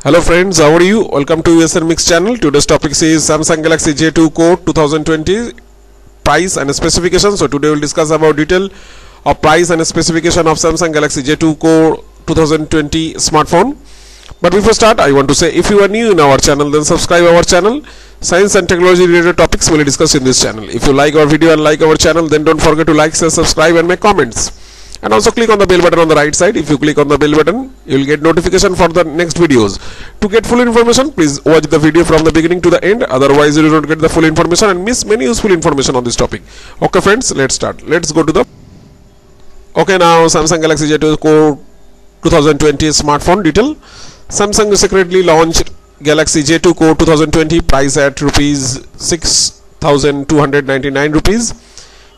Hello friends, how are you? Welcome to USN Mix channel. Today's topic is Samsung Galaxy J2 Core 2020 price and specification. So today we'll discuss about detail of price and specification of Samsung Galaxy J2 Core 2020 smartphone. But before start, I want to say if you are new in our channel, then subscribe our channel. Science and technology related topics will be discussed in this channel. If you like our video and like our channel, then don't forget to like, share, subscribe and make comments. And also click on the bell button on the right side. If you click on the bell button, you will get notification for the next videos. To get full information, please watch the video from the beginning to the end. Otherwise, you will not get the full information and miss many useful information on this topic. Okay friends, let's start. Let's go to the now Samsung Galaxy J2 Core 2020 smartphone detail. Samsung secretly launched Galaxy J2 Core 2020 price at rupees 6,299 rupees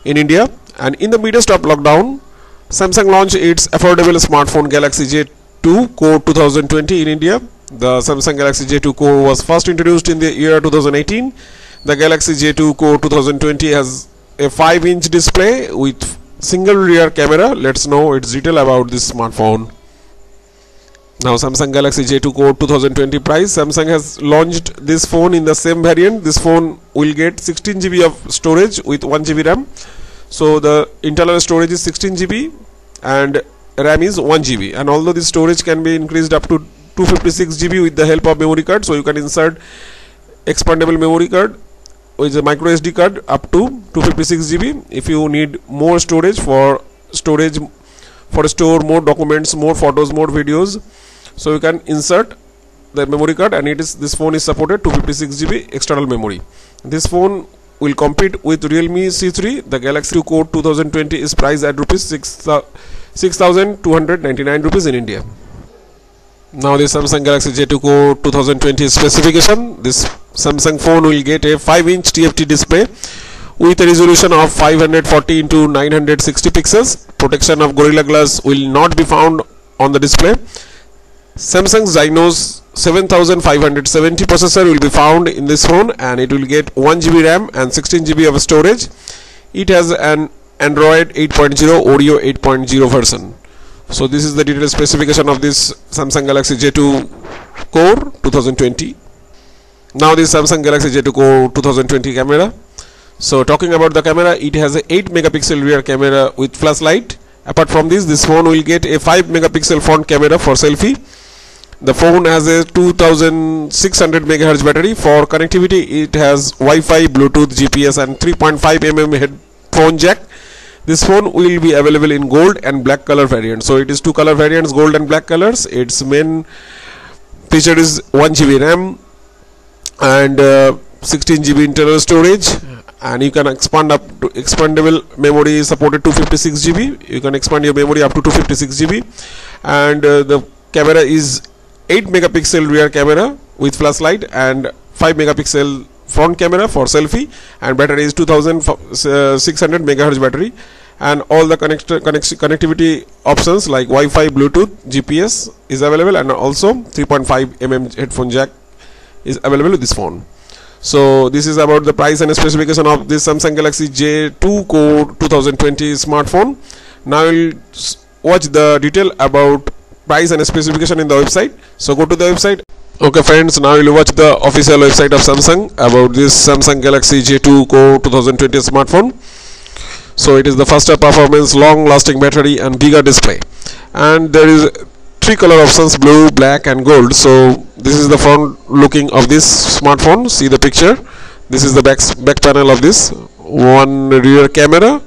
in India, and in the midst of lockdown, Samsung launched its affordable smartphone Galaxy J2 Core 2020 in India. The Samsung Galaxy J2 Core was first introduced in the year 2018. The Galaxy J2 Core 2020 has a 5-inch display with single rear camera. Let's know its detail about this smartphone. Now Samsung Galaxy J2 Core 2020 price. Samsung has launched this phone in the same variant. This phone will get 16 GB of storage with 1 GB RAM. So the internal storage is 16 GB and RAM is 1 GB, and although this storage can be increased up to 256 GB with the help of memory card, so you can insert expandable memory card with a micro SD card up to 256 GB. If you need more storage for store more documents, more photos, more videos, so you can insert the memory card, and this phone is supported 256 GB external memory. This phone will compete with Realme C3. The Galaxy Core 2020 is priced at rupees 6,299 rupees in India. Now this Samsung Galaxy J2 Core 2020 specification. This Samsung phone will get a 5-inch TFT display with a resolution of 540 into 960 pixels. Protection of Gorilla Glass will not be found on the display. Samsung's Exynos 7570 processor will be found in this phone, and it will get 1 GB RAM and 16 GB of storage. It has an Android 8.0 Oreo 8.0 version. So this is the detailed specification of this Samsung Galaxy J2 Core 2020. Now this Samsung Galaxy J2 Core 2020 camera. So talking about the camera, it has a 8 megapixel rear camera with flashlight. Apart from this phone will get a 5 megapixel front camera for selfie. The phone has a 2600 MHz battery. For connectivity, it has Wi-Fi, Bluetooth, GPS and 3.5 mm headphone jack. This phone will be available in gold and black color variant. So it is two color variants, gold and black colors. Its main feature is 1 GB RAM and 16 GB internal storage, and you can expand up to expandable memory supported 256 GB. You can expand your memory up to 256 GB, and the camera is 8 megapixel rear camera with flashlight and 5 megapixel front camera for selfie, and battery is 2600 MHz battery, and all the connectivity options like Wi-Fi, Bluetooth, GPS is available, and also 3.5 mm headphone jack is available with this phone. So this is about the price and specification of this Samsung Galaxy J2 Core 2020 smartphone. Now we'll watch the detail about price and specification in the website. So go to the website. Okay friends, now we'll watch the official website of Samsung about this Samsung Galaxy J2 Core 2020 smartphone. So it is the faster performance, long lasting battery and bigger display, and there is 3 color options: blue, black and gold. So this is the front looking of this smartphone. See the picture. This is the back panel of this. One rear camera,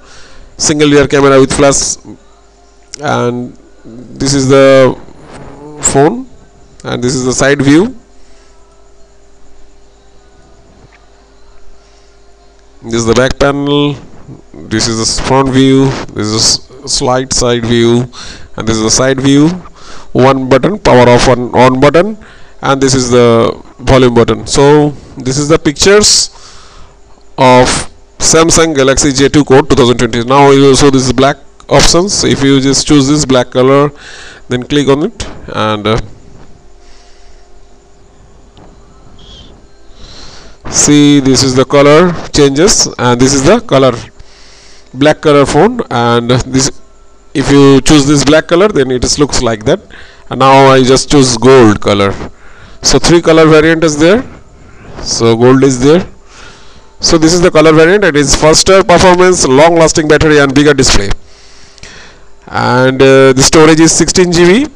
single rear camera with flash, and this is the phone, and this is the side view. This is the back panel. This is the front view. This is slight side view, and this is the side view. One button, power off, one on button, and this is the volume button. So this is the pictures of Samsung Galaxy J2 Core 2020. Now you will show this black options. If you just choose this black color, then click on it, and see, this is the color changes, and this is the color black color phone, and this, if you choose this black color, then it looks like that. And now I just choose gold color. So 3 color variant is there. So gold is there. So this is the color variant. It is faster performance, long lasting battery and bigger display. And the storage is 16 GB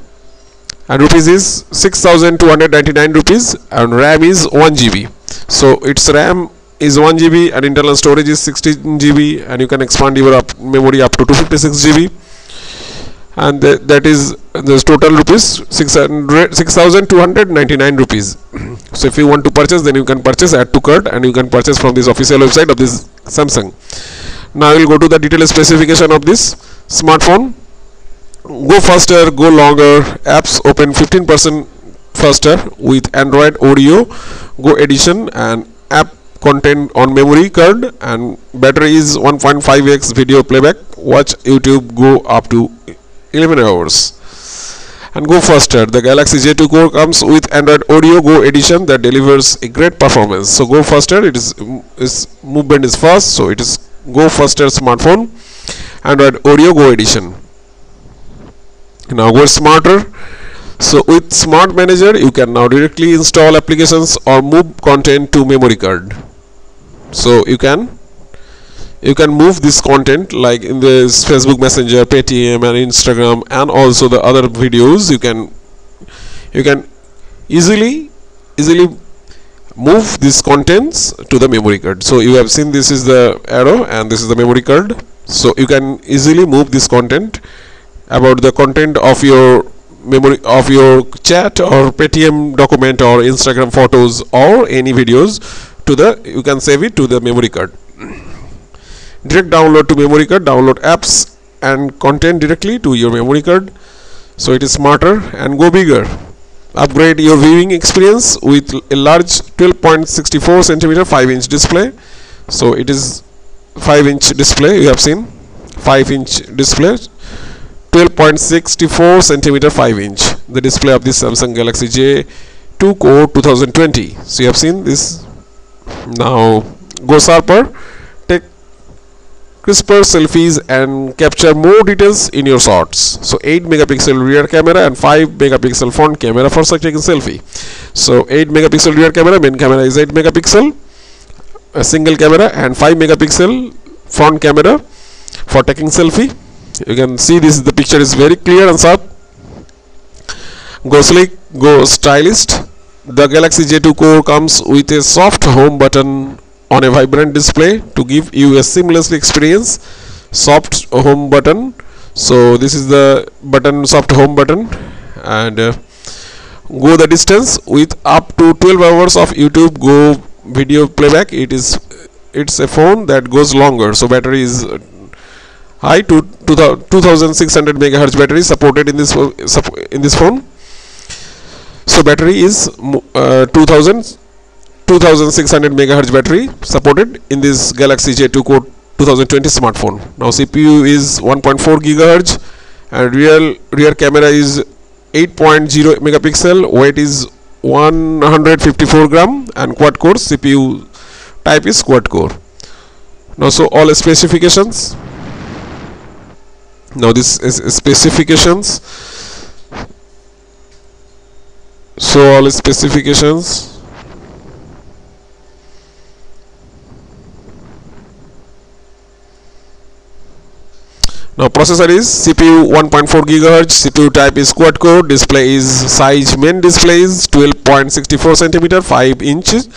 and rupees is 6,299 rupees, and RAM is 1 GB. So its RAM is 1 GB and internal storage is 16 GB, and you can expand your memory up to 256 GB, and that is the total rupees 6,299 rupees. So if you want to purchase, then you can purchase, add to cart, and you can purchase from this official website of this Samsung. Now I will go to the detailed specification of this smartphone. Go faster, go longer. Apps open 15% faster with Android Audio Go Edition and app content on memory card, and battery is 1.5x video playback. Watch YouTube Go up to 11 hours. And go faster. The Galaxy J2 Core comes with Android Audio Go Edition that delivers a great performance. So go faster. Its movement is fast, so it is go faster smartphone. Android Audio Go Edition. Now go smarter. So with Smart Manager, you can now directly install applications or move content to memory card. So you can move this content like in this Facebook Messenger, Paytm and Instagram, and also the other videos. You can easily move these contents to the memory card. So you have seen this is the arrow and this is the memory card. So you can easily move this content about the content of your memory of your chat or Paytm document or Instagram photos or any videos to the, you can save it to the memory card. Direct download to memory card, download apps and content directly to your memory card. So it is smarter. And go bigger. Upgrade your viewing experience with a large 12.64 cm 5-inch display. So it is 5-inch display, you have seen 5-inch display, 12.64 cm 5-inch the display of this Samsung Galaxy J2 Core 2020. So you have seen this. Now go sharper, take crisper selfies and capture more details in your shots. So 8 megapixel rear camera and 5 megapixel front camera for taking selfie. So 8 megapixel rear camera, main camera is 8 megapixel, a single camera, and 5 megapixel front camera for taking selfie. You can see this, the picture is very clear and sharp. Go sleek, go stylist. The Galaxy J2 Core comes with a soft home button on a vibrant display to give you a seamless experience. Soft home button. So this is the button, soft home button, and go the distance with up to 12 hours of YouTube Go video playback. It's a phone that goes longer. So battery is high to 2600 megahertz battery supported in this phone. So battery is 2600 megahertz battery supported in this Galaxy J2 Core 2020 smartphone. Now CPU is 1.4 gigahertz and rear camera is 8.0 megapixel. Weight is 154 gram and quad core. CPU type is quad core. Now so all specifications. Now this is specifications. So all specifications. Now processor is CPU 1.4 gigahertz, CPU type is quad core, display is size, main display is 12.64 cm 5 inches,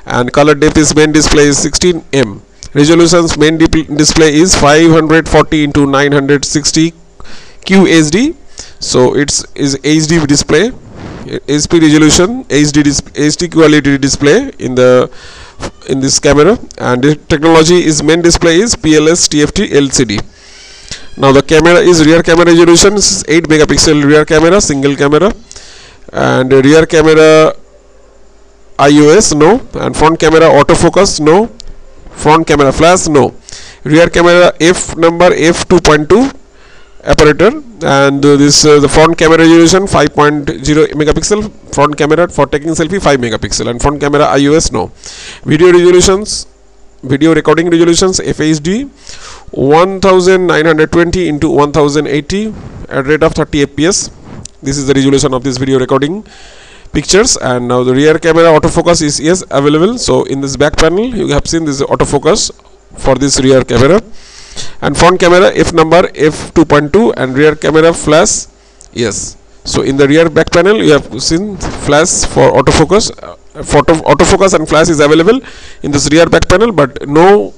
and color depth is main display is 16 resolutions. Main display is 540 into 960 QHD. So it's HD display, HP resolution, HD quality display in this camera, and the technology is main display is PLS TFT LCD. Now the camera is rear camera resolution is 8 megapixel rear camera, single camera, and rear camera iOS no, and front camera autofocus no, front camera flash no, rear camera f2.2 apparatus, and the front camera resolution 5.0 megapixel, front camera for taking selfie 5 megapixel, and front camera iOS no. Video resolutions, video recording resolutions FHD 1920 into 1080 at rate of 30 fps. This is the resolution of this video recording. pictures. And now the rear camera autofocus is yes available. So in this back panel you have seen this autofocus for this rear camera, and front camera f number f2.2 and rear camera flash yes. So in the rear back panel you have seen flash for autofocus. Autofocus and flash is available in this rear back panel, but no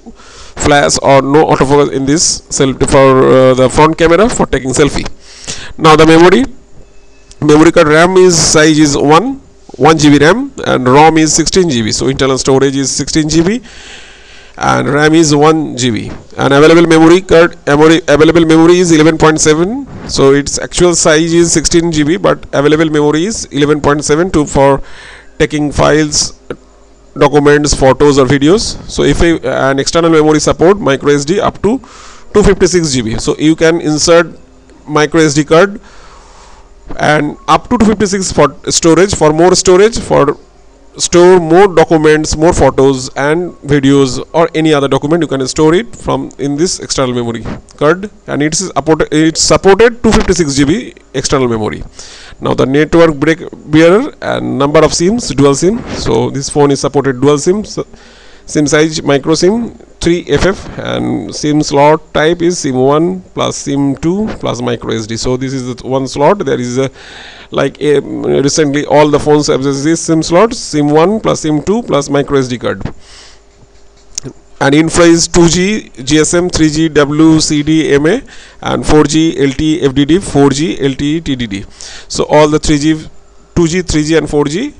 flash or no autofocus in this for the front camera for taking selfie. Now the memory card RAM is size is 1 GB RAM and ROM is 16 GB. So internal storage is 16 GB and RAM is 1 GB, and available memory is 11.7. so its actual size is 16 GB, but available memory is 11.7 for taking files, documents, photos or videos. So if an external memory support micro SD up to 256 GB, so you can insert micro SD card and up to 256 for storage, for more storage, for store more documents, more photos and videos, or any other document you can store it from in this external memory card, and it's supported 256 GB external memory. Now the network bearer and number of SIMs, dual SIM. So this phone is supported dual SIM, SIM size micro SIM 3FF, and SIM slot type is SIM 1 plus SIM 2 plus micro SD. So this is the one slot. There is a recently all the phones have this SIM slot, SIM 1 plus SIM 2 plus micro SD card. And infra is 2G GSM, 3G WCD MA, and 4G LTE FDD, 4G LTE TDD. So all the 3G, 2G, 3G and 4G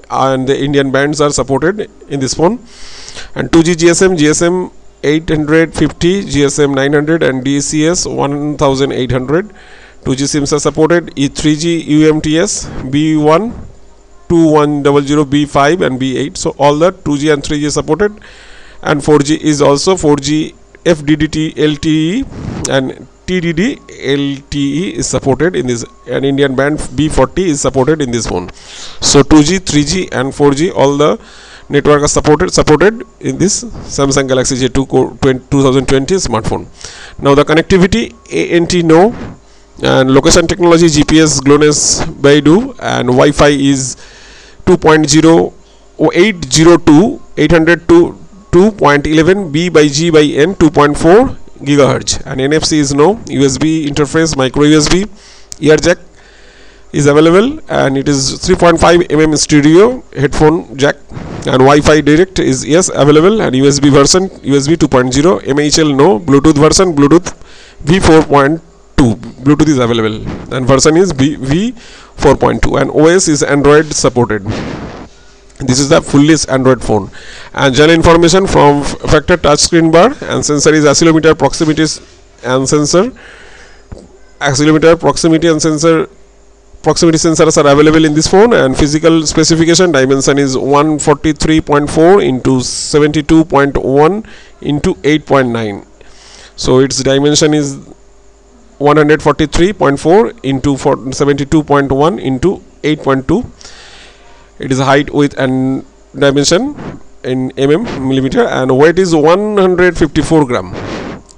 and the Indian bands are supported in this phone. And 2G GSM 850, GSM 900 and DCS 1800. 2G SIMs are supported. 3G UMTS B1, 2100, B5 and B8. So all the 2G and 3G supported. And 4G is also 4G FDD LTE and TDD LTE is supported in this, and Indian band B40 is supported in this phone. So 2G, 3G and 4G all the network are supported in this Samsung Galaxy J2 2020 smartphone. Now the connectivity, ANT no, and location technology GPS, GLONASS, Beidou, and Wi-Fi is 2.0 802 802 2.11 B by G by N 2.4 GHz, and NFC is no. USB interface, micro USB, ear jack is available, and it is 3.5 mm stereo headphone jack, and Wi-Fi direct is yes available, and USB version USB 2.0, MHL no, Bluetooth version Bluetooth V4.2 Bluetooth is available, and version is V4.2, and OS is Android supported. This is the fully Android phone. And general information from factor touchscreen bar, and sensor is accelerometer, proximity and sensor. Accelerometer, proximity and sensor. Proximity sensors are available in this phone, and physical specification dimension is 143.4 into 72.1 into 8.9. So its dimension is 143.4 into 72.1 into 8.2. It is height, width and dimension in millimeter, and weight is 154 gram.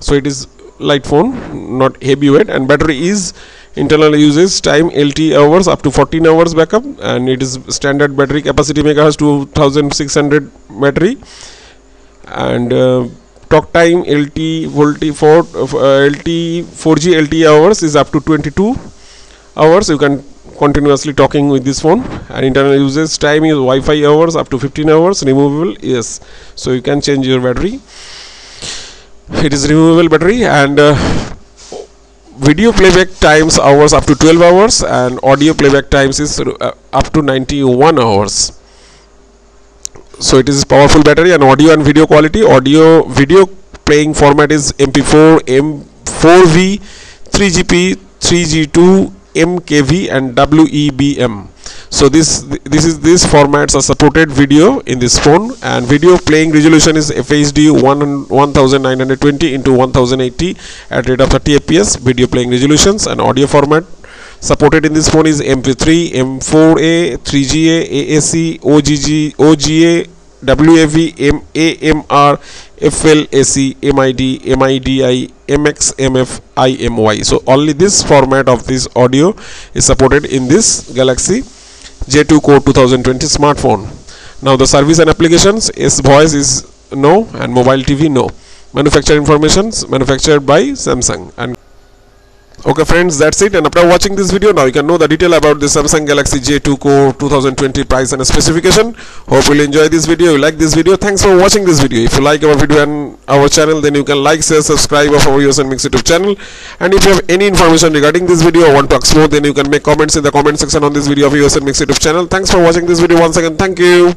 So it is light phone, not heavy weight, and battery is internal usage time LT hours up to 14 hours backup, and it is standard battery capacity megahertz 2600 battery, and talk time LT 4G LTE hours is up to 22 hours. You can continuously talking with this phone, and internal usage time is Wi-Fi hours up to 15 hours, removable yes, so you can change your battery. It is removable battery, and video playback times hours up to 12 hours, and audio playback times is up to 91 hours. So it is powerful battery, and audio and video quality, audio video playing format is MP4, M4V, 3GP, 3G2, MKV and WEBM. So these formats are supported video in this phone, and video playing resolution is FHD 1920 into 1080 at rate of 30 fps video playing resolutions, and audio format supported in this phone is MP3, M4A, 3GA, AAC, OGA, WAV, AMR, FLAC, MID, MIDI, MX, MF, IMY. So only this format of this audio is supported in this Galaxy J2 Core 2020 smartphone. Now the service and applications is voice is no and mobile TV no. Manufacturer informations manufactured by Samsung. And okay friends, that's it. And after watching this video, now you can know the detail about the Samsung Galaxy J2 Core 2020 price and specification. Hope you'll enjoy this video. You like this video. Thanks for watching this video. If you like our video and our channel, then you can like, share, subscribe of our Usn Mix YouTube channel. And if you have any information regarding this video or want to ask more, then you can make comments in the comment section on this video of Usn Mix YouTube channel. Thanks for watching this video once again. Thank you.